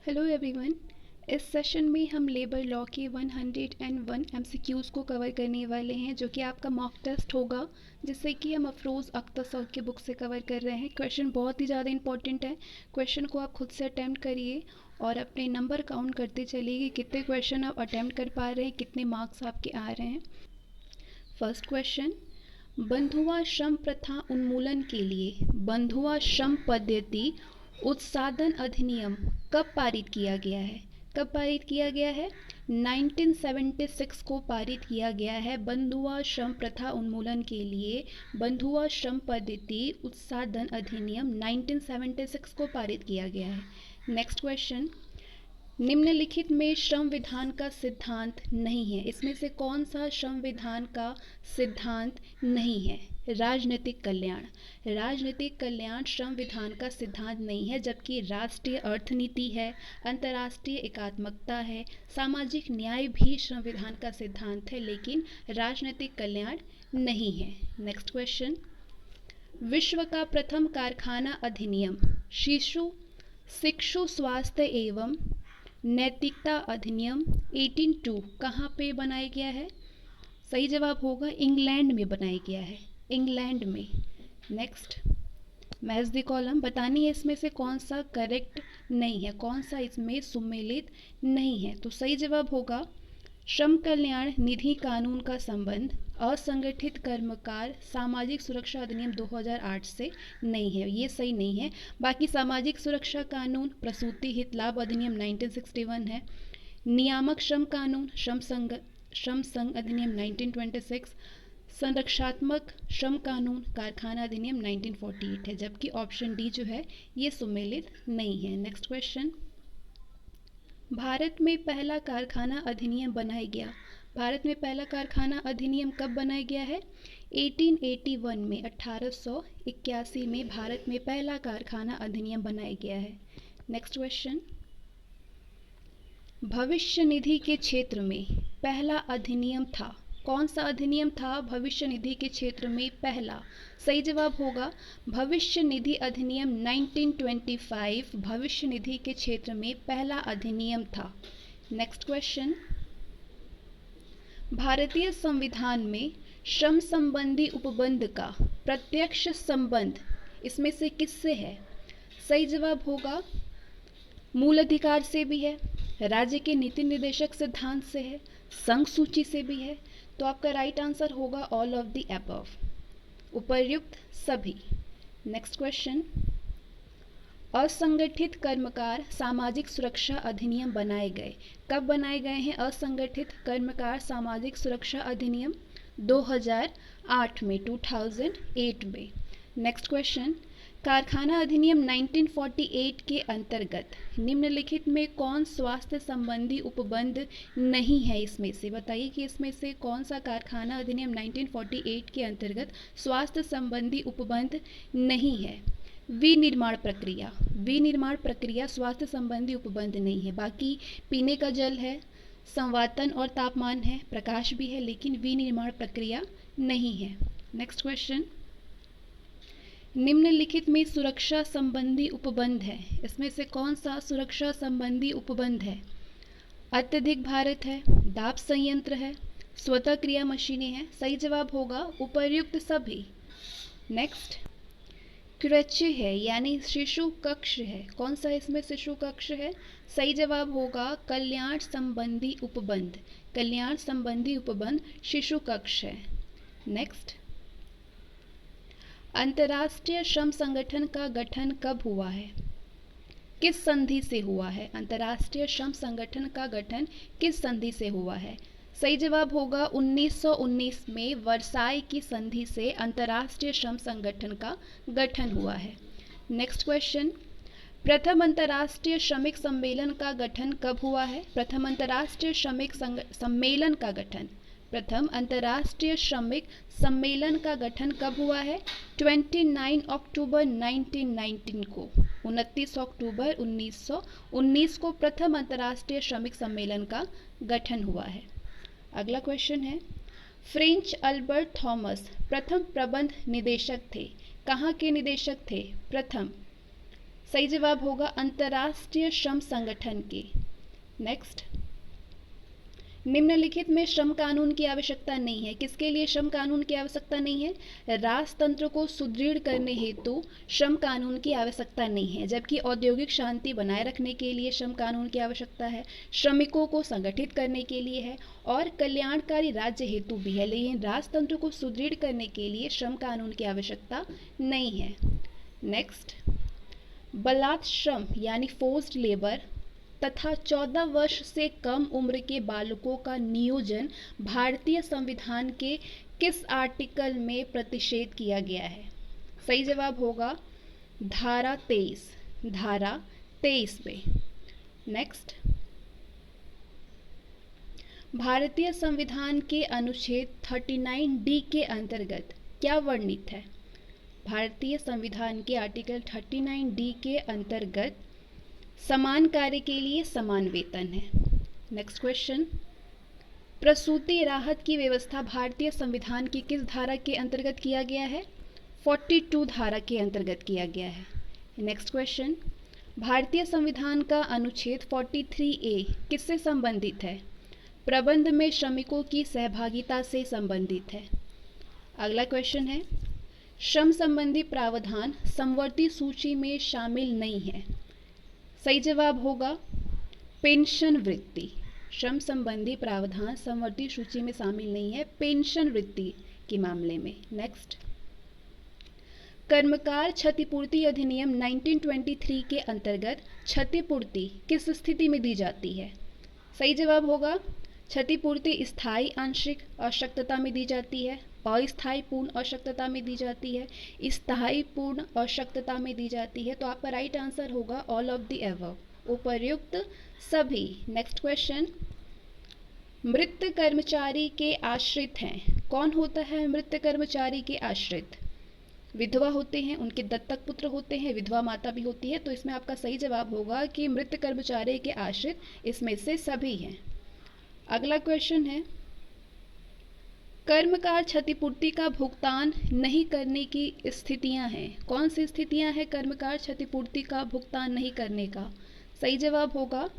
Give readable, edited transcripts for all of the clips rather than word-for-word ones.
Hello everyone. इस session में हम लेबर लॉ के 101 एमसीक्यूज़ को कवर करने वाले हैं, जो कि आपका मॉक टेस्ट होगा, जिससे कि हम अफरोज़ अख्तर साहब की बुक से कवर कर रहे हैं। क्वेश्चन बहुत ही ज़्यादा इंपॉर्टेंट है। क्वेश्चन को आप खुद से अटैम्प्ट करिए और अपने नंबर काउंट करते चलिए कि कितने क्वेश्चन आप अटैम्प्ट कर पा रहे हैं, कितने मार्क्स आपके आ रहे हैं। फर्स्ट क्वेश्चन, बंधुआ श्रम प्रथा उन्मूलन के लिए बंधुआ श्रम पद्धति उत्सादन अधिनियम कब पारित किया गया है? कब पारित किया गया है? 1976 को पारित किया गया है। बंधुआ श्रम प्रथा उन्मूलन के लिए बंधुआ श्रम पद्धति उत्सादन अधिनियम 1976 को पारित किया गया है। नेक्स्ट क्वेश्चन, निम्नलिखित में श्रम विधान का सिद्धांत नहीं है। इसमें से कौन सा श्रम विधान का सिद्धांत नहीं है? राजनीतिक कल्याण। राजनीतिक कल्याण श्रम विधान का सिद्धांत नहीं है, जबकि राष्ट्रीय अर्थनीति है, अंतर्राष्ट्रीय एकात्मकता है, सामाजिक न्याय भी श्रम विधान का सिद्धांत है, लेकिन राजनीतिक कल्याण नहीं है। नेक्स्ट क्वेश्चन, विश्व का प्रथम कारखाना अधिनियम शिशु स्वास्थ्य एवं नैतिकता अधिनियम 1802 कहाँ पे बनाया गया है? सही जवाब होगा इंग्लैंड में बनाया गया है, इंग्लैंड में। Next, match the column. बतानी है इसमें से कौन सा करेक्ट नहीं है, कौन सा इसमें सुमेलित नहीं है। तो सही जवाब होगा श्रम कल्याण निधि कानून का संबंध असंगठित कर्मकार सामाजिक सुरक्षा अधिनियम 2008 से नहीं है, ये सही नहीं है। बाकी सामाजिक सुरक्षा कानून, प्रसूति हित लाभ अधिनियम 1961 है, नियामक श्रम कानून, श्रम संघ अधिनियम 1926, संरक्षात्मक श्रम कानून, कारखाना अधिनियम 1948 है, जबकि ऑप्शन डी जो है ये सुमेलित नहीं है। नेक्स्ट क्वेश्चन, भारत में पहला कारखाना अधिनियम बनाया गया। भारत में पहला कारखाना अधिनियम कब बनाया गया है? 1881 में, 1881 में भारत में पहला कारखाना अधिनियम बनाया गया है। नेक्स्ट क्वेश्चन, भविष्य निधि के क्षेत्र में पहला अधिनियम था। कौन सा अधिनियम था भविष्य निधि के क्षेत्र में पहला? सही जवाब होगा भविष्य निधि अधिनियम 1925 भविष्य निधि के क्षेत्र में पहला अधिनियम था। नेक्स्ट क्वेश्चन, भारतीय संविधान में श्रम संबंधी उपबंध का प्रत्यक्ष संबंध इसमें से किससे है? सही जवाब होगा मूल अधिकार से भी है, राज्य के नीति निर्देशक सिद्धांत से है, संघ सूची से भी है। तो आपका राइट आंसर होगा ऑल ऑफ द अबव, उपर्युक्त सभी। नेक्स्ट क्वेश्चन, असंगठित कर्मकार सामाजिक सुरक्षा अधिनियम बनाए गए। कब बनाए गए हैं असंगठित कर्मकार सामाजिक सुरक्षा अधिनियम? 2008 में, 2008 में। नेक्स्ट क्वेश्चन, कारखाना अधिनियम 1948 के अंतर्गत निम्नलिखित में कौन स्वास्थ्य संबंधी उपबंध नहीं है? इसमें से बताइए कि इसमें से कौन सा कारखाना अधिनियम 1948 के अंतर्गत स्वास्थ्य संबंधी उपबंध नहीं है? विनिर्माण प्रक्रिया। विनिर्माण प्रक्रिया स्वास्थ्य संबंधी उपबंध नहीं है। बाकी पीने का जल है, संवातन और तापमान है, प्रकाश भी है, लेकिन विनिर्माण प्रक्रिया नहीं है। नेक्स्ट क्वेश्चन, निम्नलिखित में सुरक्षा संबंधी उपबंध है। इसमें से कौन सा सुरक्षा संबंधी उपबंध है? अत्यधिक भारत है, दाब संयंत्र है, स्वतः क्रिया मशीनें हैं। सही जवाब होगा उपर्युक्त सभी। नेक्स्ट, क्रेचे है यानी शिशु कक्ष है। कौन सा इसमें शिशु कक्ष है? सही जवाब होगा कल्याण संबंधी उपबंध। कल्याण संबंधी उपबंध शिशु कक्ष है। नेक्स्ट, अंतर्राष्ट्रीय श्रम संगठन का गठन कब हुआ है? किस संधि से हुआ है? अंतर्राष्ट्रीय श्रम संगठन का गठन किस संधि से हुआ है? सही जवाब होगा 1919 में वर्साई की संधि से अंतर्राष्ट्रीय श्रम संगठन का गठन हुआ है। नेक्स्ट क्वेश्चन, प्रथम अंतर्राष्ट्रीय श्रमिक सम्मेलन का गठन कब हुआ है? प्रथम अंतर्राष्ट्रीय श्रमिक सम्मेलन का गठन, प्रथम अंतर्राष्ट्रीय श्रमिक सम्मेलन का गठन कब हुआ है? 29 अक्टूबर 1919 को, 29 अक्टूबर 1919 को प्रथम अंतर्राष्ट्रीय श्रमिक सम्मेलन का गठन हुआ है। अगला क्वेश्चन है, फ्रेंच अल्बर्ट थॉमस प्रथम प्रबंध निदेशक थे। कहाँ के निदेशक थे? प्रथम सही जवाब होगा अंतर्राष्ट्रीय श्रम संगठन के। नेक्स्ट, निम्नलिखित में श्रम कानून की आवश्यकता नहीं है। किसके लिए श्रम कानून की आवश्यकता नहीं है? राजतंत्र को सुदृढ़ करने हेतु श्रम कानून की आवश्यकता नहीं है, जबकि औद्योगिक शांति बनाए रखने के लिए श्रम कानून की आवश्यकता है, श्रमिकों को संगठित करने के लिए है और कल्याणकारी राज्य हेतु भी है। लेकिन राजतंत्र को सुदृढ़ करने के लिए श्रम कानून की आवश्यकता नहीं है। नेक्स्ट, बलात् श्रम यानी फोर्स्ड लेबर तथा 14 वर्ष से कम उम्र के बालकों का नियोजन भारतीय संविधान के किस आर्टिकल में प्रतिषेध किया गया है? सही जवाब होगा धारा 23 पे। नेक्स्ट, भारतीय संविधान के अनुच्छेद 39D के अंतर्गत क्या वर्णित है? भारतीय संविधान के आर्टिकल 39D के अंतर्गत समान कार्य के लिए समान वेतन है। नेक्स्ट क्वेश्चन, प्रसूति राहत की व्यवस्था भारतीय संविधान की किस धारा के अंतर्गत किया गया है? 42 धारा के अंतर्गत किया गया है। नेक्स्ट क्वेश्चन, भारतीय संविधान का अनुच्छेद 43A किससे संबंधित है? प्रबंध में श्रमिकों की सहभागिता से संबंधित है। अगला क्वेश्चन है, श्रम संबंधी प्रावधान समवर्ती सूची में शामिल नहीं है। सही जवाब होगा पेंशन वृत्ति। श्रम संबंधी प्रावधान समवर्ती सूची में शामिल नहीं है पेंशन वृत्ति के मामले में। नेक्स्ट, कर्मकार क्षतिपूर्ति अधिनियम 1923 के अंतर्गत क्षतिपूर्ति किस स्थिति में दी जाती है? सही जवाब होगा क्षतिपूर्ति स्थायी आंशिक अशक्तता में दी जाती है, अस्थायी पूर्ण अशक्तता में दी जाती है, स्थायी पूर्ण अशक्तता में दी जाती है। तो आपका राइट आंसर होगा ऑल ऑफ द एबव, उपर्युक्त सभी। नेक्स्ट क्वेश्चन, मृत कर्मचारी के आश्रित हैं। कौन होता है मृत कर्मचारी के आश्रित? विधवा होते हैं, उनके दत्तक पुत्र होते हैं, विधवा माता भी होती है। तो इसमें आपका सही जवाब होगा कि मृत कर्मचारी के आश्रित इसमें से सभी हैं। अगला क्वेश्चन है, कर्मकार क्षतिपूर्ति का भुगतान नहीं करने की स्थितियां हैं। कौन सी स्थितियां हैं कर्मकार क्षतिपूर्ति का भुगतान नहीं करने का? सही जवाब होगा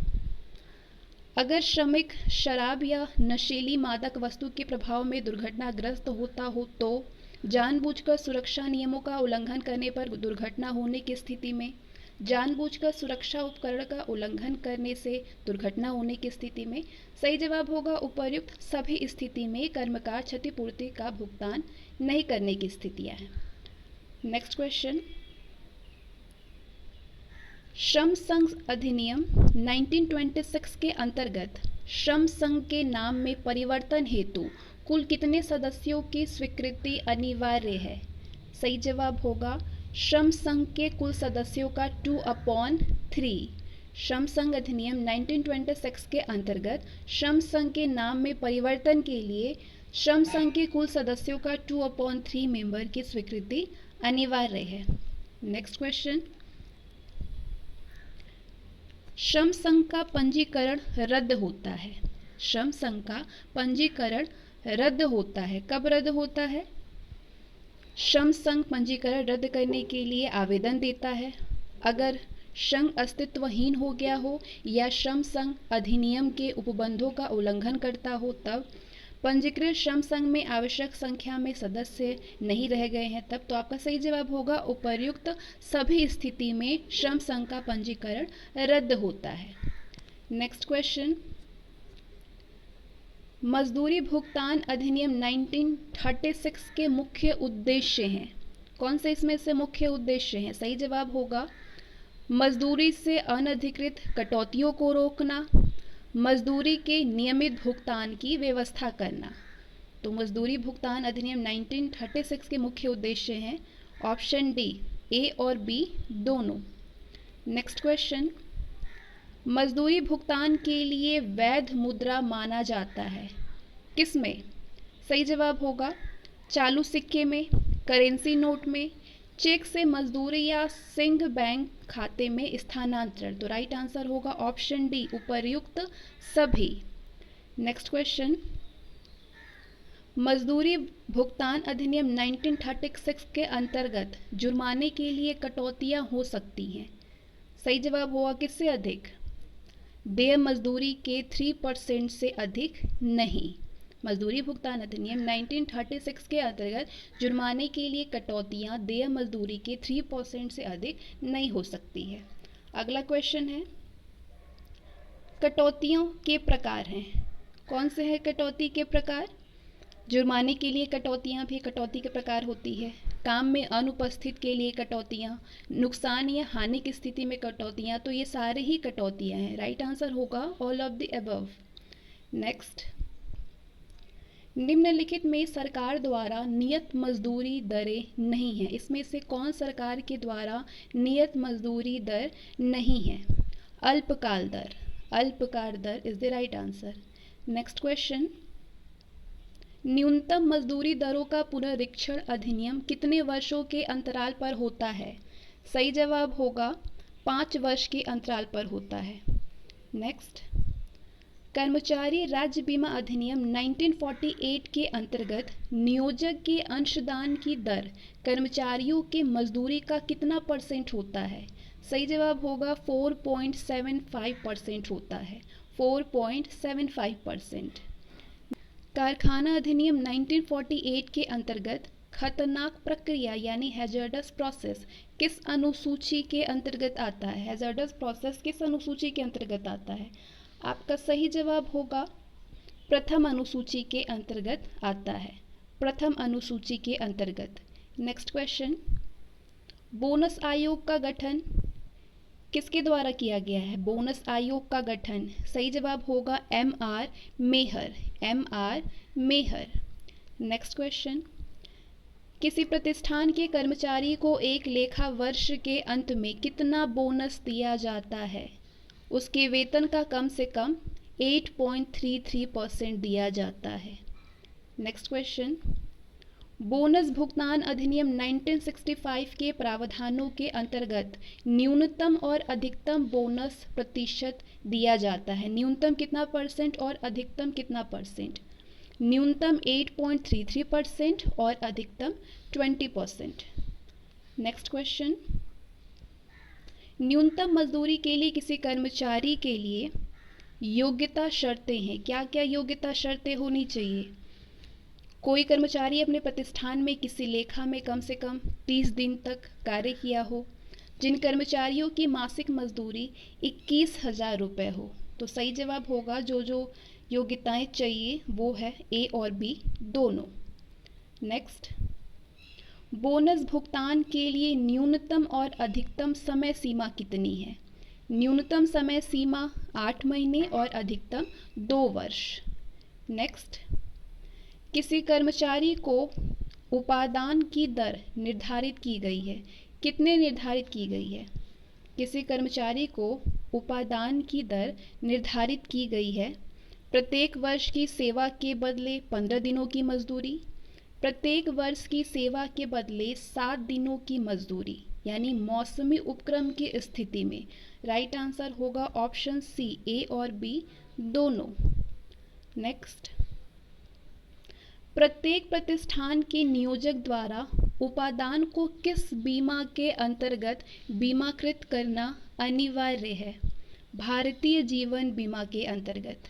अगर श्रमिक शराब या नशीली मादक वस्तु के प्रभाव में दुर्घटनाग्रस्त होता हो, तो जानबूझकर सुरक्षा नियमों का उल्लंघन करने पर दुर्घटना होने की स्थिति में, जानबूझकर सुरक्षा उपकरण का उल्लंघन करने से दुर्घटना होने की स्थिति में। सही जवाब होगा उपर्युक्त सभी स्थिति में कर्मकार क्षतिपूर्ति का भुगतान नहीं करने की स्थितियां हैं। नेक्स्ट क्वेश्चन, श्रम संघ अधिनियम 1926 के अंतर्गत श्रम संघ के नाम में परिवर्तन हेतु कुल कितने सदस्यों की स्वीकृति अनिवार्य है? सही जवाब होगा श्रम संघ के कुल सदस्यों का 2/3। श्रम संघ अधिनियम 1926 के अंतर्गत श्रम संघ के नाम में परिवर्तन के लिए श्रम संघ के कुल सदस्यों का 2/3 मेंबर की स्वीकृति अनिवार्य है। नेक्स्ट क्वेश्चन, श्रम संघ का पंजीकरण रद्द होता है। श्रम संघ का पंजीकरण रद्द होता है, कब रद्द होता है? श्रम संघ पंजीकरण रद्द करने के लिए आवेदन देता है अगर संघ अस्तित्वहीन हो गया हो या श्रम संघ अधिनियम के उपबंधों का उल्लंघन करता हो, तब पंजीकृत श्रम संघ में आवश्यक संख्या में सदस्य नहीं रह गए हैं तब। तो आपका सही जवाब होगा उपर्युक्त सभी स्थिति में श्रम संघ का पंजीकरण रद्द होता है। नेक्स्ट क्वेश्चन, मजदूरी भुगतान अधिनियम 1936 के मुख्य उद्देश्य हैं। कौन से इसमें से मुख्य उद्देश्य हैं? सही जवाब होगा मजदूरी से अनधिकृत कटौतियों को रोकना, मजदूरी के नियमित भुगतान की व्यवस्था करना। तो मजदूरी भुगतान अधिनियम 1936 के मुख्य उद्देश्य हैं ऑप्शन डी, ए और बी दोनों। नेक्स्ट क्वेश्चन, मजदूरी भुगतान के लिए वैध मुद्रा माना जाता है किसमें? सही जवाब होगा चालू सिक्के में, करेंसी नोट में, चेक से मजदूरी या सिंह बैंक खाते में स्थानांतरण। तो राइट आंसर होगा ऑप्शन डी, उपर्युक्त सभी। नेक्स्ट क्वेश्चन, मजदूरी भुगतान अधिनियम 1936 के अंतर्गत जुर्माने के लिए कटौतियां हो सकती हैं। सही जवाब होगा किससे अधिक? देय मजदूरी के 3% से अधिक नहीं। मजदूरी भुगतान अधिनियम 1936 के अंतर्गत जुर्माने के लिए कटौतियां देय मजदूरी के 3% से अधिक नहीं हो सकती है। अगला क्वेश्चन है, कटौतियों के प्रकार हैं। कौन से हैं कटौती के प्रकार? जुर्माने के लिए कटौतियां भी कटौती के प्रकार होती है, काम में अनुपस्थित के लिए कटौतियां, नुकसान या हानि की स्थिति में कटौतियां, तो ये सारे ही कटौतियां हैं। राइट आंसर होगा all of the above. Next, निम्नलिखित में सरकार द्वारा नियत मजदूरी दरें नहीं है। इसमें से कौन सरकार के द्वारा नियत मजदूरी दर नहीं है? अल्पकाल दर। अल्पकाल दर is the right answer. Next question, न्यूनतम मजदूरी दरों का पुनरीक्षण अधिनियम कितने वर्षों के अंतराल पर होता है? सही जवाब होगा 5 वर्ष के अंतराल पर होता है। नेक्स्ट, कर्मचारी राज्य बीमा अधिनियम 1948 के अंतर्गत नियोजक के अंशदान की दर कर्मचारियों के मजदूरी का कितना % होता है? सही जवाब होगा 4.75% होता है। 4.75%। कारखाना अधिनियम 1948 के अंतर्गत खतरनाक प्रक्रिया यानी हैजर्डस प्रोसेस किस अनुसूची के अंतर्गत आता है? हैजर्डस प्रोसेस किस अनुसूची के अंतर्गत आता है? आपका सही जवाब होगा प्रथम अनुसूची के अंतर्गत आता है। प्रथम अनुसूची के अंतर्गत। नेक्स्ट क्वेश्चन, बोनस आयोग का गठन किसके द्वारा किया गया है? बोनस आयोग का गठन सही जवाब होगा M.R. मेहर। M.R. मेहर। नेक्स्ट क्वेश्चन, किसी प्रतिष्ठान के कर्मचारी को एक लेखा वर्ष के अंत में कितना बोनस दिया जाता है? उसके वेतन का कम से कम 8.33% दिया जाता है। नेक्स्ट क्वेश्चन, बोनस भुगतान अधिनियम 1965 के प्रावधानों के अंतर्गत न्यूनतम और अधिकतम बोनस प्रतिशत दिया जाता है। न्यूनतम कितना % और अधिकतम कितना %? न्यूनतम 8.33% और अधिकतम 20%। नेक्स्ट क्वेश्चन, न्यूनतम मजदूरी के लिए किसी कर्मचारी के लिए योग्यता शर्तें हैं। क्या क्या योग्यता शर्तें होनी चाहिए? कोई कर्मचारी अपने प्रतिष्ठान में किसी लेखा में कम से कम 30 दिन तक कार्य किया हो, जिन कर्मचारियों की मासिक मजदूरी 21,000 रुपये हो। तो सही जवाब होगा जो जो योग्यताएं चाहिए वो है A और B दोनों। नेक्स्ट, बोनस भुगतान के लिए न्यूनतम और अधिकतम समय सीमा कितनी है? न्यूनतम समय सीमा 8 महीने और अधिकतम 2 वर्ष। नेक्स्ट, किसी कर्मचारी को उपादान की दर निर्धारित की गई है। कितने निर्धारित की गई है? किसी कर्मचारी को उपादान की दर निर्धारित की गई है प्रत्येक वर्ष की सेवा के बदले 15 दिनों की मजदूरी, प्रत्येक वर्ष की सेवा के बदले 7 दिनों की मजदूरी, यानी मौसमी उपक्रम की स्थिति में। राइट आंसर होगा ऑप्शन C A और B दोनों। नेक्स्ट, प्रत्येक प्रतिष्ठान के नियोजक द्वारा उपादान को किस बीमा के अंतर्गत बीमाकृत करना अनिवार्य है? भारतीय जीवन बीमा के अंतर्गत,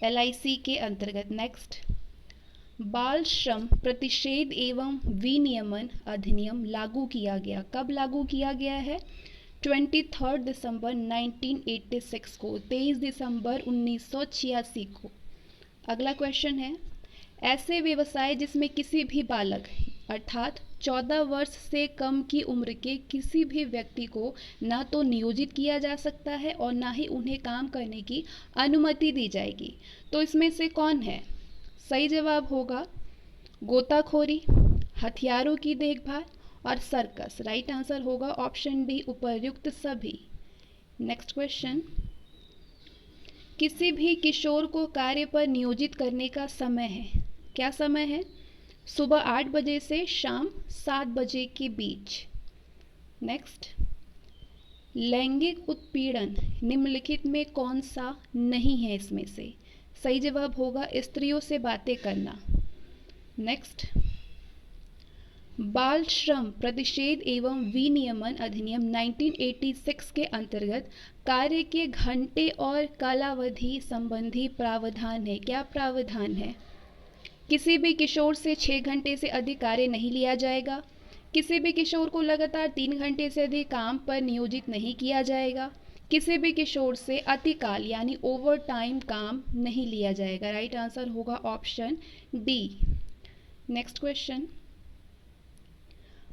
LIC के अंतर्गत। नेक्स्ट, बाल श्रम प्रतिषेध एवं विनियमन अधिनियम लागू किया गया। कब लागू किया गया है? 23 दिसंबर 1986 को, 23 दिसंबर 1986 को। अगला क्वेश्चन है, ऐसे व्यवसाय जिसमें किसी भी बालक अर्थात 14 वर्ष से कम की उम्र के किसी भी व्यक्ति को ना तो नियोजित किया जा सकता है और ना ही उन्हें काम करने की अनुमति दी जाएगी, तो इसमें से कौन है? सही जवाब होगा गोताखोरी, हथियारों की देखभाल और सर्कस। राइट आंसर होगा ऑप्शन डी उपर्युक्त सभी। नेक्स्ट क्वेश्चन, किसी भी किशोर को कार्य पर नियोजित करने का समय है। क्या समय है? सुबह 8 बजे से शाम 7 बजे के बीच। नेक्स्ट, लैंगिक उत्पीड़न निम्नलिखित में कौन सा नहीं है इसमें से? सही जवाब होगा स्त्रियों से बातें करना। नेक्स्ट, बाल श्रम प्रतिषेध एवं विनियमन अधिनियम 1986 के अंतर्गत कार्य के घंटे और कालावधि संबंधी प्रावधान है। क्या प्रावधान है? किसी भी किशोर से 6 घंटे से अधिक कार्य नहीं लिया जाएगा। किसी भी किशोर को लगातार 3 घंटे से अधिक काम पर नियोजित नहीं किया जाएगा। किसी भी किशोर से अतिकाल यानी ओवर टाइम काम नहीं लिया जाएगा। राइट आंसर होगा ऑप्शन डी। नेक्स्ट क्वेश्चन,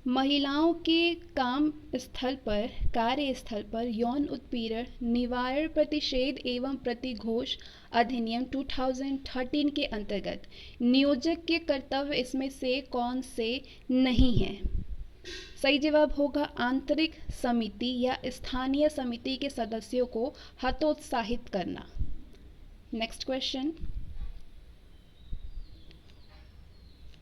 महिलाओं के काम स्थल पर कार्यस्थल पर यौन उत्पीड़न निवारण प्रतिषेध एवं प्रतिघोष अधिनियम 2013 के अंतर्गत नियोजक के कर्तव्य इसमें से कौन से नहीं है? सही जवाब होगा आंतरिक समिति या स्थानीय समिति के सदस्यों को हतोत्साहित करना। नेक्स्ट क्वेश्चन,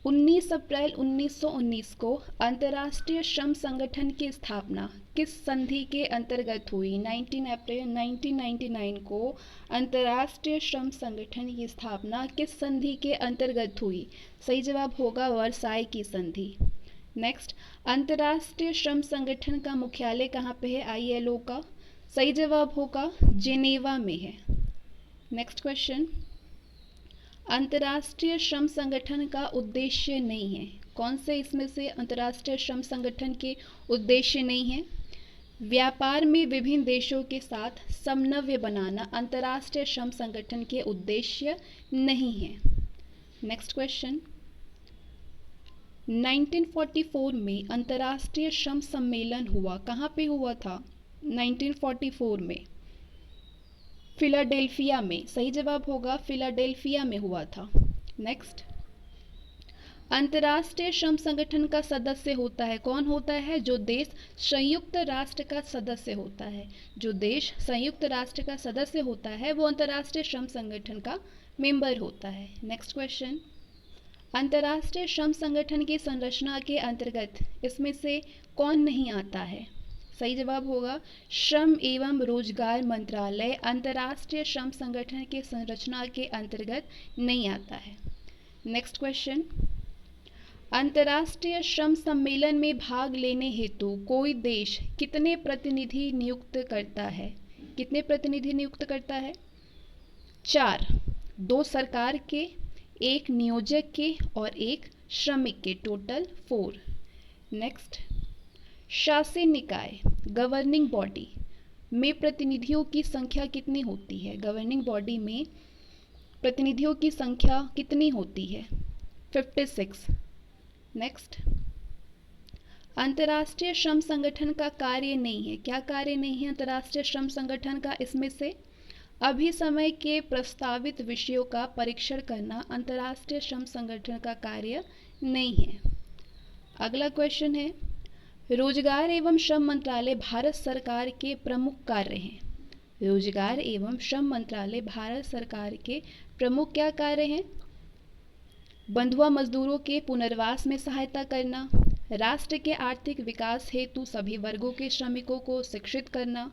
19 अप्रैल 1919 को अंतर्राष्ट्रीय श्रम संगठन की स्थापना किस संधि के अंतर्गत हुई? 19 अप्रैल 1999 को अंतर्राष्ट्रीय श्रम संगठन की स्थापना किस संधि के अंतर्गत हुई? सही जवाब होगा वर्साई की संधि। नेक्स्ट, अंतर्राष्ट्रीय श्रम संगठन का मुख्यालय कहाँ पे है? ILO का। सही जवाब होगा जेनेवा में है। नेक्स्ट क्वेश्चन, अंतर्राष्ट्रीय श्रम संगठन का उद्देश्य नहीं है। कौन से इसमें से अंतर्राष्ट्रीय श्रम संगठन के उद्देश्य नहीं है? व्यापार में विभिन्न देशों के साथ समन्वय बनाना अंतर्राष्ट्रीय श्रम संगठन के उद्देश्य नहीं है। नेक्स्ट क्वेश्चन, 1944 में अंतर्राष्ट्रीय श्रम सम्मेलन हुआ, कहाँ पे हुआ था? 1944 में फिलाडेल्फिया में। सही जवाब होगा फिलाडेल्फिया में हुआ था। नेक्स्ट, अंतर्राष्ट्रीय श्रम संगठन का सदस्य होता है, कौन होता है? जो देश संयुक्त राष्ट्र का सदस्य होता है। जो देश संयुक्त राष्ट्र का सदस्य होता है वो अंतर्राष्ट्रीय श्रम संगठन का मेंबर होता है। नेक्स्ट क्वेश्चन, अंतर्राष्ट्रीय श्रम संगठन की संरचना के अंतर्गत इसमें से कौन नहीं आता है? सही जवाब होगा श्रम एवं रोजगार मंत्रालय अंतर्राष्ट्रीय श्रम संगठन के संरचना के अंतर्गत नहीं आता है। नेक्स्ट क्वेश्चन, अंतर्राष्ट्रीय श्रम सम्मेलन में भाग लेने हेतु कोई देश कितने प्रतिनिधि नियुक्त करता है? कितने प्रतिनिधि नियुक्त करता है? 4, 2 सरकार के, 1 नियोजक के और 1 श्रमिक के, टोटल 4। नेक्स्ट, शासी निकाय गवर्निंग बॉडी में प्रतिनिधियों की संख्या कितनी होती है? गवर्निंग बॉडी में प्रतिनिधियों की संख्या कितनी होती है? 56। नेक्स्ट, अंतर्राष्ट्रीय श्रम संगठन का कार्य नहीं है। क्या कार्य नहीं है अंतर्राष्ट्रीय श्रम संगठन का? इसमें से अभी समय के प्रस्तावित विषयों का परीक्षण करना अंतर्राष्ट्रीय श्रम संगठन का कार्य नहीं है। अगला क्वेश्चन है, रोजगार एवं श्रम मंत्रालय भारत सरकार के प्रमुख कार्य हैं। रोजगार एवं श्रम मंत्रालय भारत सरकार के प्रमुख क्या कार्य हैं? बंधुआ मजदूरों के पुनर्वास में सहायता करना, राष्ट्र के आर्थिक विकास हेतु सभी वर्गों के श्रमिकों को शिक्षित करना,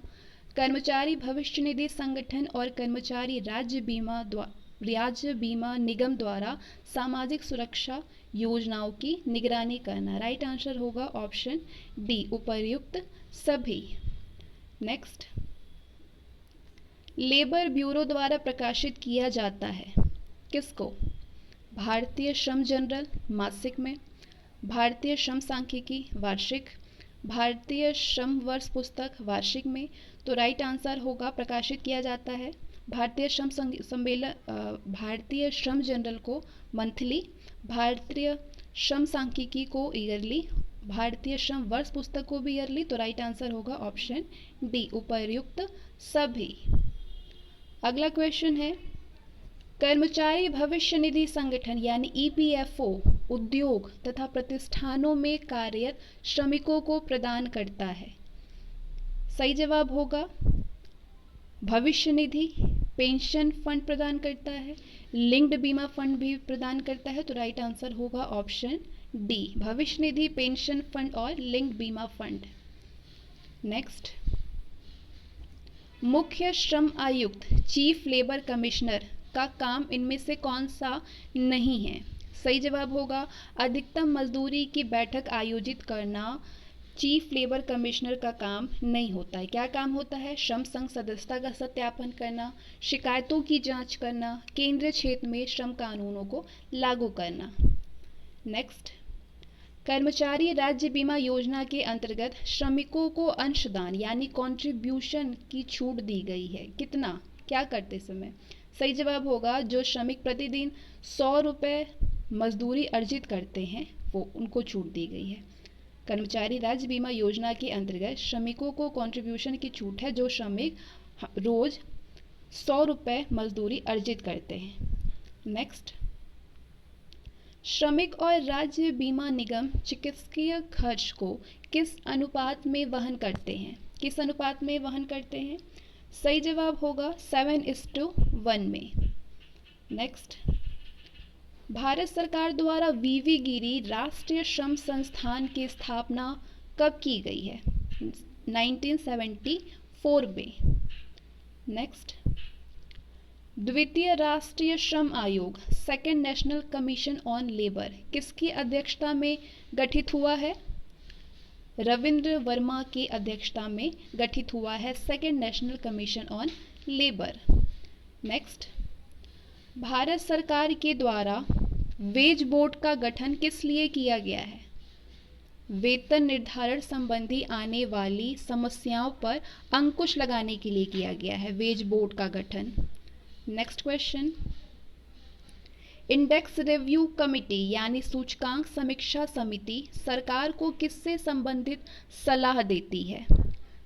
कर्मचारी भविष्य निधि संगठन और कर्मचारी राज्य बीमा निगम द्वारा सामाजिक सुरक्षा योजनाओं की निगरानी करना। राइट आंसर होगा ऑप्शन डी, उपर्युक्त सभी। नेक्स्ट, लेबर ब्यूरो द्वारा प्रकाशित किया जाता है किसको? भारतीय श्रम जर्नल मासिक में, भारतीय श्रम सांख्यिकी वार्षिक, भारतीय श्रम वर्ष पुस्तक वार्षिक में। तो राइट आंसर होगा प्रकाशित किया जाता है भारतीय श्रम जर्नल को मंथली, भारतीय श्रम सांख्यिकी को ईयरली, भारतीय श्रम वर्ष पुस्तक को भी ईयरली। तो राइट आंसर होगा ऑप्शन डी, उपर्युक्त सभी। अगला क्वेश्चन है, कर्मचारी भविष्य निधि संगठन यानी EPFO उद्योग तथा प्रतिष्ठानों में कार्यरत श्रमिकों को प्रदान करता है। सही जवाब होगा भविष्य निधि, पेंशन फंड प्रदान करता है, लिंक्ड बीमा फंड भी प्रदान करता है। तो राइट आंसर होगा ऑप्शन डी, भविष्य निधि, पेंशन फंड और लिंक्ड बीमा फंड। नेक्स्ट, मुख्य श्रम आयुक्त चीफ लेबर कमिश्नर का काम इनमें से कौन सा नहीं है? सही जवाब होगा अधिकतम मजदूरी की बैठक आयोजित करना चीफ लेबर कमिश्नर का काम नहीं होता है। क्या काम होता है? श्रम संघ सदस्यता का सत्यापन करना, शिकायतों की जांच करना, केंद्रीय क्षेत्र में श्रम कानूनों को लागू करना। नेक्स्ट, कर्मचारी राज्य बीमा योजना के अंतर्गत श्रमिकों को अंशदान यानी कंट्रीब्यूशन की छूट दी गई है। कितना? क्या करते समय? सही जवाब होगा जो श्रमिक प्रतिदिन 100 रुपये मजदूरी अर्जित करते हैं वो उनको छूट दी गई है। कर्मचारी राज्य बीमा योजना के अंतर्गत श्रमिकों को कंट्रीब्यूशन की छूट है जो श्रमिक रोज 100 रुपये मजदूरी अर्जित करते हैं। नेक्स्ट, श्रमिक और राज्य बीमा निगम चिकित्सकीय खर्च को किस अनुपात में वहन करते हैं? किस अनुपात में वहन करते हैं? सही जवाब होगा 7:1 में। नेक्स्ट, भारत सरकार द्वारा वीवी गिरी राष्ट्रीय श्रम संस्थान की स्थापना कब की गई है? 1974 में। नेक्स्ट, द्वितीय राष्ट्रीय श्रम आयोग second national commission on labour किसकी अध्यक्षता में गठित हुआ है? रविंद्र वर्मा की अध्यक्षता में गठित हुआ है second national commission on labour. Next, Bharat सरकार के द्वारा वेज बोर्ड का गठन किस लिए किया गया है? वेतन निर्धारण संबंधी आने वाली समस्याओं पर अंकुश लगाने के लिए किया गया है वेज बोर्ड का गठन। Next question, index review committee यानी सूचकांक समीक्षा समिति सरकार को किससे संबंधित सलाह देती है?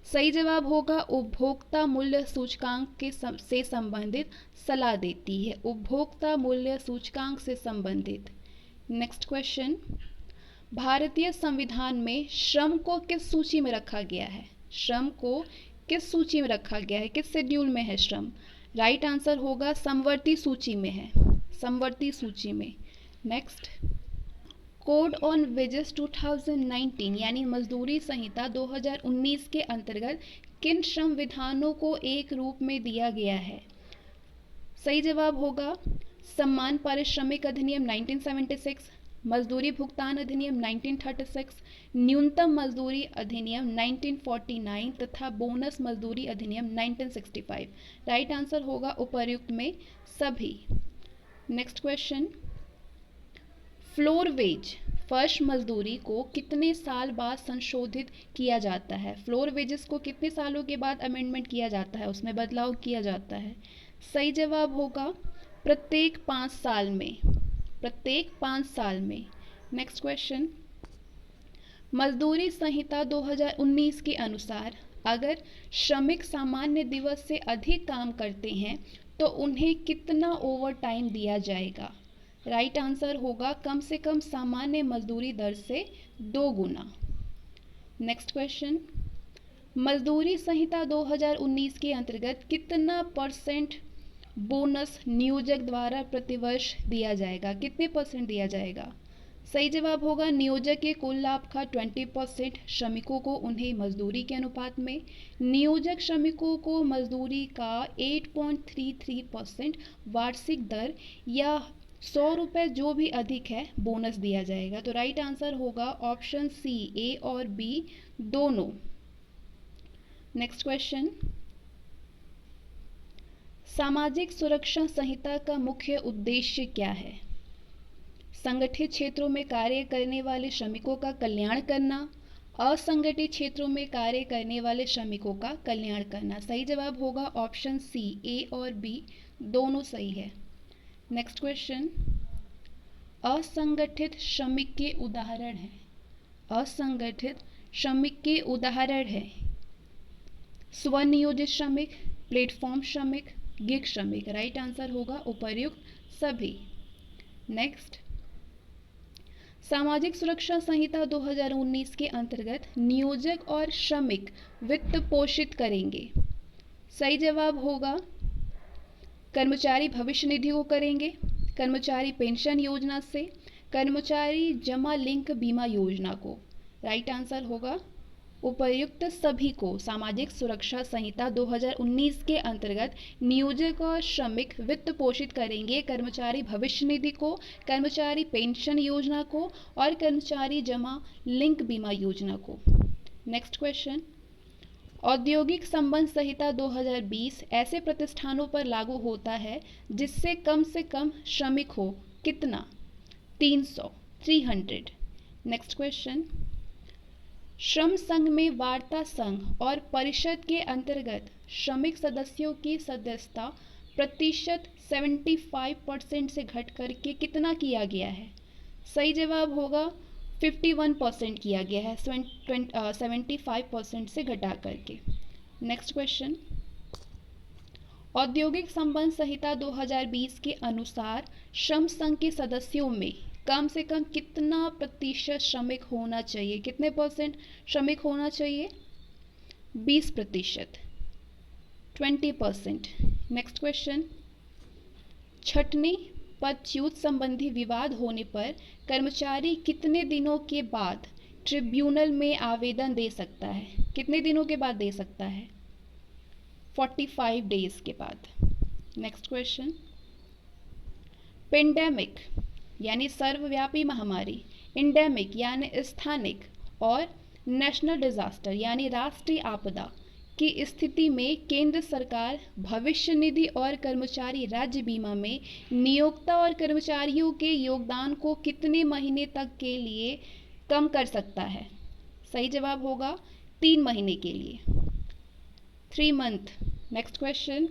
सही जवाब होगा उपभोक्ता मूल्य सूचकांक से संबंधित सलाह देती है। उपभोक्ता मूल्य सूचकांक से संबंधित। नेक्स्ट क्वेश्चन, भारतीय संविधान में श्रम को किस सूची में रखा गया है? श्रम को किस सूची में रखा गया है? किस शेड्यूल में है श्रम? राइट आंसर होगा समवर्ती सूची में है, समवर्ती सूची में। नेक्स्ट, कोड ऑन वेजेस 2019 यानी मजदूरी संहिता 2019 के अंतर्गत किन श्रम विधानों को एक रूप में दिया गया है? सही जवाब होगा समान पारिश्रमिक अधिनियम 1976, मजदूरी भुगतान अधिनियम 1936, न्यूनतम मजदूरी अधिनियम 1949 तथा बोनस मजदूरी अधिनियम 1965। राइट आंसर होगा उपर्युक्त में सभी। नेक्स्ट क्वेश्चन, फ्लोर वेज फर्श मजदूरी को कितने साल बाद संशोधित किया जाता है? फ्लोर वेजेस को कितने सालों के बाद अमेंडमेंट किया जाता है, उसमें बदलाव किया जाता है? सही जवाब होगा प्रत्येक 5 साल में, प्रत्येक 5 साल में। नेक्स्ट क्वेश्चन, मजदूरी संहिता 2019 के अनुसार अगर श्रमिक सामान्य दिवस से अधिक काम करते हैं तो उन्हें कितना ओवर टाइम दिया जाएगा? राइट आंसर होगा कम से कम सामान्य मजदूरी दर से 2 गुना। नेक्स्ट क्वेश्चन, मजदूरी संहिता 2019 के अंतर्गत कितना % बोनस नियोजक द्वारा प्रतिवर्ष दिया जाएगा? कितने % दिया जाएगा? सही जवाब होगा नियोजक के कुल लाभ का 20%, श्रमिकों को उन्हें मजदूरी के अनुपात में, नियोजक श्रमिकों को मजदूरी का 8.33% वार्षिक दर या 100 रुपये जो भी अधिक है बोनस दिया जाएगा। तो राइट आंसर होगा ऑप्शन सी, ए और बी दोनों। नेक्स्ट क्वेश्चन, सामाजिक सुरक्षा संहिता का मुख्य उद्देश्य क्या है? संगठित क्षेत्रों में कार्य करने वाले श्रमिकों का कल्याण करना, असंगठित क्षेत्रों में कार्य करने वाले श्रमिकों का कल्याण करना। सही जवाब होगा ऑप्शन सी, ए और बी दोनों सही है। नेक्स्ट क्वेश्चन, असंगठित श्रमिक के उदाहरण है। असंगठित श्रमिक के उदाहरण है स्वनियोजित श्रमिक, प्लेटफॉर्म श्रमिक, गिग श्रमिक। राइट आंसर होगा उपर्युक्त सभी। नेक्स्ट, सामाजिक सुरक्षा संहिता 2019 के अंतर्गत नियोजक और श्रमिक वित्त पोषित करेंगे। सही जवाब होगा कर्मचारी भविष्य निधि को करेंगे, कर्मचारी पेंशन योजना से, कर्मचारी जमा लिंक बीमा योजना को। राइट आंसर होगा उपर्युक्त सभी को सामाजिक सुरक्षा संहिता 2019 के अंतर्गत नियोजक और श्रमिक वित्त पोषित करेंगे कर्मचारी भविष्य निधि को, कर्मचारी पेंशन योजना को और कर्मचारी जमा लिंक बीमा योजना को। नेक्स्ट क्वेश्चन, औद्योगिक संबंध संहिता 2020 ऐसे प्रतिष्ठानों पर लागू होता है जिससे कम से कम श्रमिक हो, कितना? 300, 300। नेक्स्ट क्वेश्चन, श्रम संघ में वार्ता संघ और परिषद के अंतर्गत श्रमिक सदस्यों की सदस्यता प्रतिशत 75% से घट करके कितना किया गया है? सही जवाब होगा 51% किया गया है, 75% से घटा करके। नेक्स्ट क्वेश्चन, औद्योगिक संबंध संहिता 2020 के अनुसार श्रम संघ के सदस्यों में कम से कम कितना प्रतिशत श्रमिक होना चाहिए? कितने परसेंट श्रमिक होना चाहिए? 20%, 20%। नेक्स्ट क्वेश्चन, छंटनी पदच्युत संबंधी विवाद होने पर कर्मचारी कितने दिनों के बाद ट्रिब्यूनल में आवेदन दे सकता है? कितने दिनों के बाद दे सकता है? 45 डेज के बाद। नेक्स्ट क्वेश्चन, पेंडेमिक यानी सर्वव्यापी महामारी, इंडेमिक यानी स्थानिक और नेशनल डिजास्टर यानी राष्ट्रीय आपदा की स्थिति में केंद्र सरकार भविष्य निधि और कर्मचारी राज्य बीमा में नियोक्ता और कर्मचारियों के योगदान को कितने महीने तक के लिए कम कर सकता है? सही जवाब होगा 3 महीने के लिए, 3 मंथ। नेक्स्ट क्वेश्चन,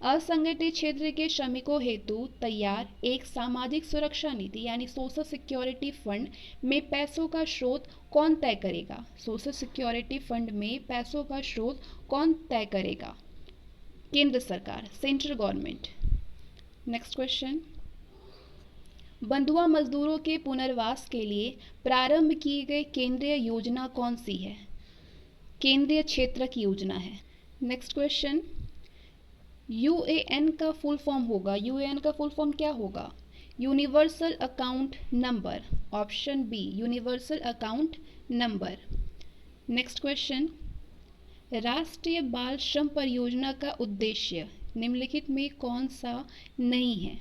असंगठित क्षेत्र के श्रमिकों हेतु तैयार एक सामाजिक सुरक्षा नीति यानी सोशल सिक्योरिटी फंड में पैसों का स्रोत कौन तय करेगा? सोशल सिक्योरिटी फंड में पैसों का स्रोत कौन तय करेगा? केंद्र सरकार, सेंट्रल गवर्नमेंट। नेक्स्ट क्वेश्चन, बंधुआ मजदूरों के पुनर्वास के लिए प्रारंभ की गई केंद्रीय योजना कौन सी है? केंद्रीय क्षेत्रक योजना है। नेक्स्ट क्वेश्चन, यूएएन का फुल फॉर्म होगा, यूएएन का फुल फॉर्म क्या होगा? Universal account number, option B universal account number. Next question, राष्ट्रीय बाल श्रम परियोजना का उद्देश्य निम्नलिखित में कौन सा नहीं है?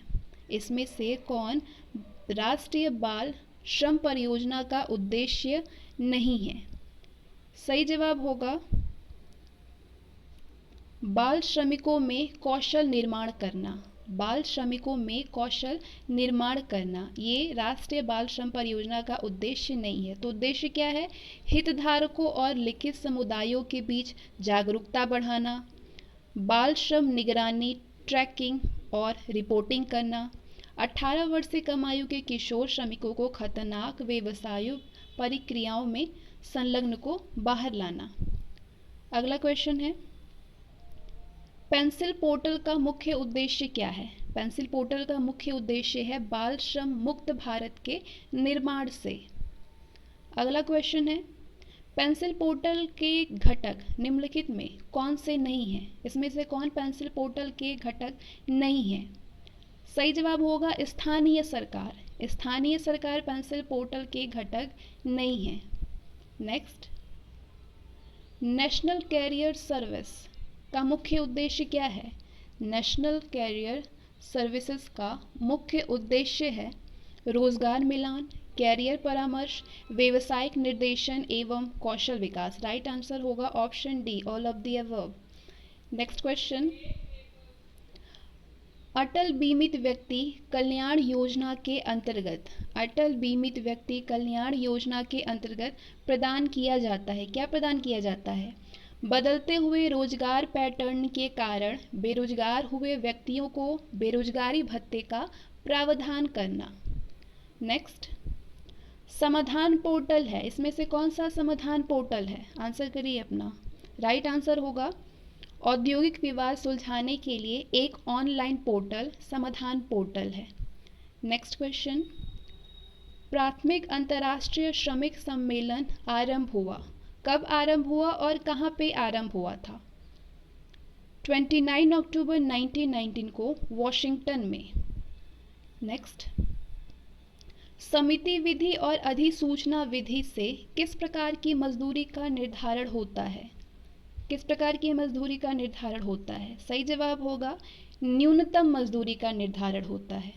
इसमें से कौन राष्ट्रीय बाल श्रम परियोजना का उद्देश्य नहीं है? सही जवाब होगा बाल श्रमिकों में कौशल निर्माण करना, बाल श्रमिकों में कौशल निर्माण करना ये राष्ट्रीय बाल श्रम परियोजना का उद्देश्य नहीं है। तो उद्देश्य क्या है? हितधारकों और लिखित समुदायों के बीच जागरूकता बढ़ाना, बाल श्रम निगरानी, ट्रैकिंग और रिपोर्टिंग करना, 18 वर्ष से कम आयु के किशोर श्रमिकों को खतरनाक व्यवसायों प्रक्रियाओं में संलग्न को बाहर लाना। अगला क्वेश्चन है, पेंसिल पोर्टल का मुख्य उद्देश्य क्या है? पेंसिल पोर्टल का मुख्य उद्देश्य है बाल श्रम मुक्त भारत के निर्माण से। अगला क्वेश्चन है, पेंसिल पोर्टल के घटक निम्नलिखित में कौन से नहीं हैं? इसमें से कौन पेंसिल पोर्टल के घटक नहीं है? सही जवाब होगा स्थानीय सरकार, स्थानीय सरकार पेंसिल पोर्टल के घटक नहीं है। नेक्स्ट, नेशनल कैरियर सर्विस का मुख्य उद्देश्य क्या है? नेशनल कैरियर सर्विसेज का मुख्य उद्देश्य है रोजगार मिलान, कैरियर परामर्श, व्यवसायिक निर्देशन एवं कौशल विकास। राइट आंसर होगा option D, all of the above. Next question, Atal बीमित व्यक्ति कल्याण योजना के अंतर्गत, अटल बीमित व्यक्ति कल्याण योजना के अंतर्गत प्रदान किया जाता है, क्या प्रदान किया जाता है? बदलते हुए रोजगार पैटर्न के कारण बेरोजगार हुए व्यक्तियों को बेरोजगारी भत्ते का प्रावधान करना। नेक्स्ट, समाधान पोर्टल है, इसमें से कौन सा समाधान पोर्टल है? आंसर करिए अपना। राइट आंसर होगा औद्योगिक विवाद सुलझाने के लिए एक ऑनलाइन पोर्टल समाधान पोर्टल है। नेक्स्ट क्वेश्चन, प्राथमिक अंतर्राष्ट्रीय श्रमिक सम्मेलन आरंभ हुआ, कब आरंभ हुआ और कहाँ पे आरंभ हुआ था? 29 अक्टूबर 1919 को वॉशिंगटन में। नेक्स्ट, समिति विधि और अधिसूचना विधि से किस प्रकार की मजदूरी का निर्धारण होता है? किस प्रकार की मजदूरी का निर्धारण होता है? सही जवाब होगा न्यूनतम मजदूरी का निर्धारण होता है।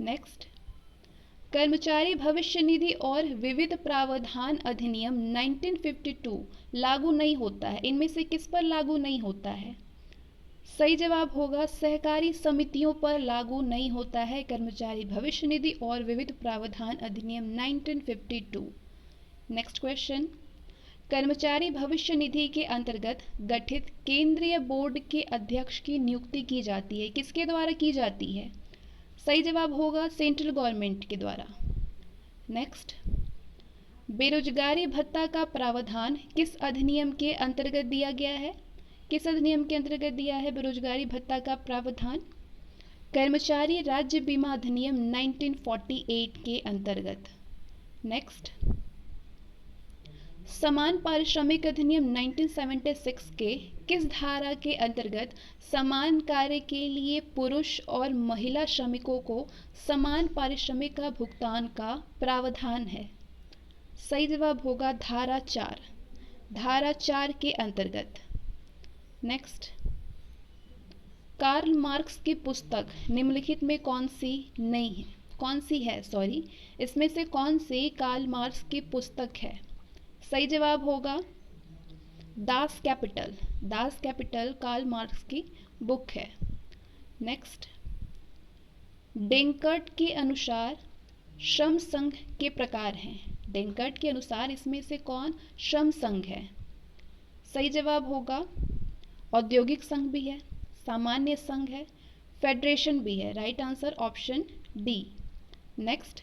नेक्स्ट, कर्मचारी भविष्य निधि और विविध प्रावधान अधिनियम 1952 लागू नहीं होता है। इनमें से किस पर लागू नहीं होता है? सही जवाब होगा सहकारी समितियों पर लागू नहीं होता है कर्मचारी भविष्य निधि और विविध प्रावधान अधिनियम 1952। नेक्स्ट क्वेश्चन, कर्मचारी भविष्य निधि के अंतर्गत गठित केंद्रीय बोर्ड के अध्यक्ष की नियुक्ति की जाती है। किसके द्वारा की जाती है? सही जवाब होगा सेंट्रल गवर्नमेंट के द्वारा। नेक्स्ट, बेरोजगारी भत्ता का प्रावधान किस अधिनियम के अंतर्गत दिया गया है? किस अधिनियम के अंतर्गत दिया है बेरोजगारी भत्ता का प्रावधान? कर्मचारी राज्य बीमा अधिनियम 1948 के अंतर्गत। नेक्स्ट, समान पारिश्रमिक अधिनियम 1976 के किस धारा के अंतर्गत समान कार्य के लिए पुरुष और महिला श्रमिकों को समान पारिश्रमिक का भुगतान का प्रावधान है? सही जवाब होगा धारा 4, धारा 4 के अंतर्गत। नेक्स्ट, कार्ल मार्क्स की पुस्तक निम्नलिखित में कौन सी है इसमें से कौन सी कार्ल मार्क्स की पुस्तक है? सही जवाब होगा दास कैपिटल कार्ल मार्क्स की बुक है। नेक्स्ट, डेंकर्ट के अनुसार श्रम संघ के प्रकार हैं। डेंकर्ट के अनुसार इसमें से कौन श्रम संघ है? सही जवाब होगा औद्योगिक संघ भी है, सामान्य संघ है, फेडरेशन भी है। Right answer option D. Next,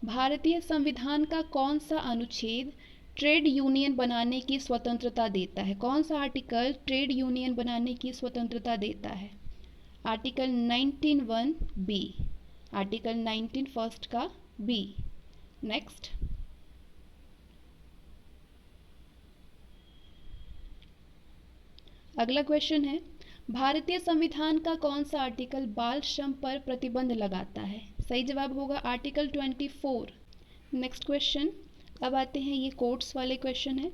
भारतीय संविधान का कौन सा अनुच्छेद ट्रेड यूनियन बनाने की स्वतंत्रता देता है? कौन सा आर्टिकल ट्रेड यूनियन बनाने की स्वतंत्रता देता है? आर्टिकल 19(1) बी, आर्टिकल 19 फर्स्ट का बी। नेक्स्ट, अगला क्वेश्चन है भारतीय संविधान का कौन सा आर्टिकल बाल श्रम पर प्रतिबंध लगाता है? सही जवाब होगा आर्टिकल 24। नेक्स्ट क्वेश्चन, अब आते हैं ये कोर्ट्स वाले क्वेश्चन है।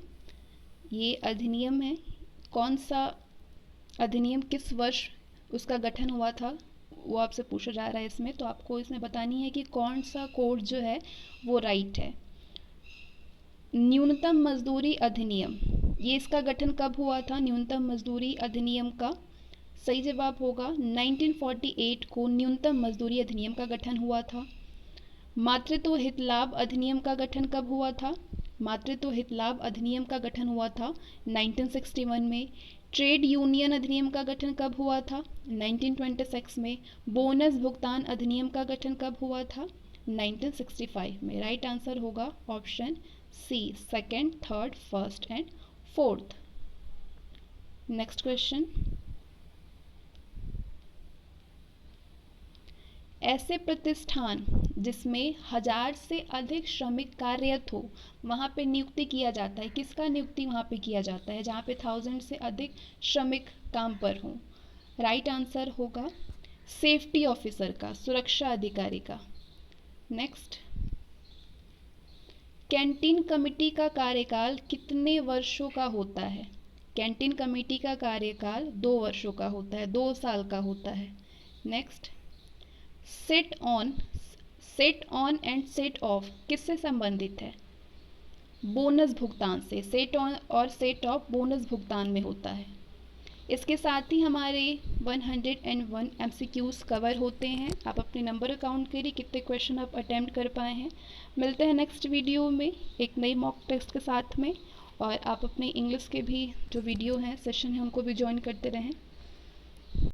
ये अधिनियम है, कौन सा अधिनियम किस वर्ष उसका गठन हुआ था वो आपसे पूछा जा रहा है इसमें। तो आपको इसमें बतानी है कि कौन सा कोड जो है वो राइट है। न्यूनतम मजदूरी अधिनियम, ये इसका गठन कब हुआ था? न्यूनतम मजदूरी अधिनियम का सही जवाब होगा 1948 को न्यूनतम मजदूरी अधिनियम का गठन हुआ था। मातृत्व हित लाभ अधिनियम का गठन कब हुआ था? मातृत्व हित लाभ अधिनियम का गठन हुआ था 1961 में। ट्रेड यूनियन अधिनियम का गठन कब हुआ था? 1926 में। बोनस भुगतान अधिनियम का गठन कब हुआ था? 1965 में। राइट आंसर होगा option C, second, third, first and fourth. Next question, ऐसे प्रतिष्ठान जिसमें 1000 से अधिक श्रमिक कार्यरत हो वहाँ पे नियुक्ति किया जाता है। किसका नियुक्ति वहाँ पे किया जाता है? जहाँ पे 1000 से अधिक श्रमिक काम पर हों। राइट आंसर होगा सेफ्टी ऑफिसर का, सुरक्षा अधिकारी का। नेक्स्ट, कैंटीन कमेटी का कार्यकाल कितने वर्षों का होता है? कैंटीन कमेटी का कार्यकाल 2 वर्षों का होता है, 2 साल का होता है। Next, set on and set of किससे संबंधित है? बोनस भुगतान से। सेट ऑन और सेट ऑफ बोनस भुगतान में होता है। इसके साथ ही हमारे 101 MCQs कवर होते हैं। आप अपने नंबर काउंट करिए कितने क्वेश्चन आप अटेम्प्ट कर पाए हैं। मिलते हैं नेक्स्ट वीडियो में एक नई मॉक टेस्ट के साथ में, और आप अपने इंग्लिश के भी जो वीडियो हैं, सेशन हैं, उनको भी ज्वाइन करते रहें।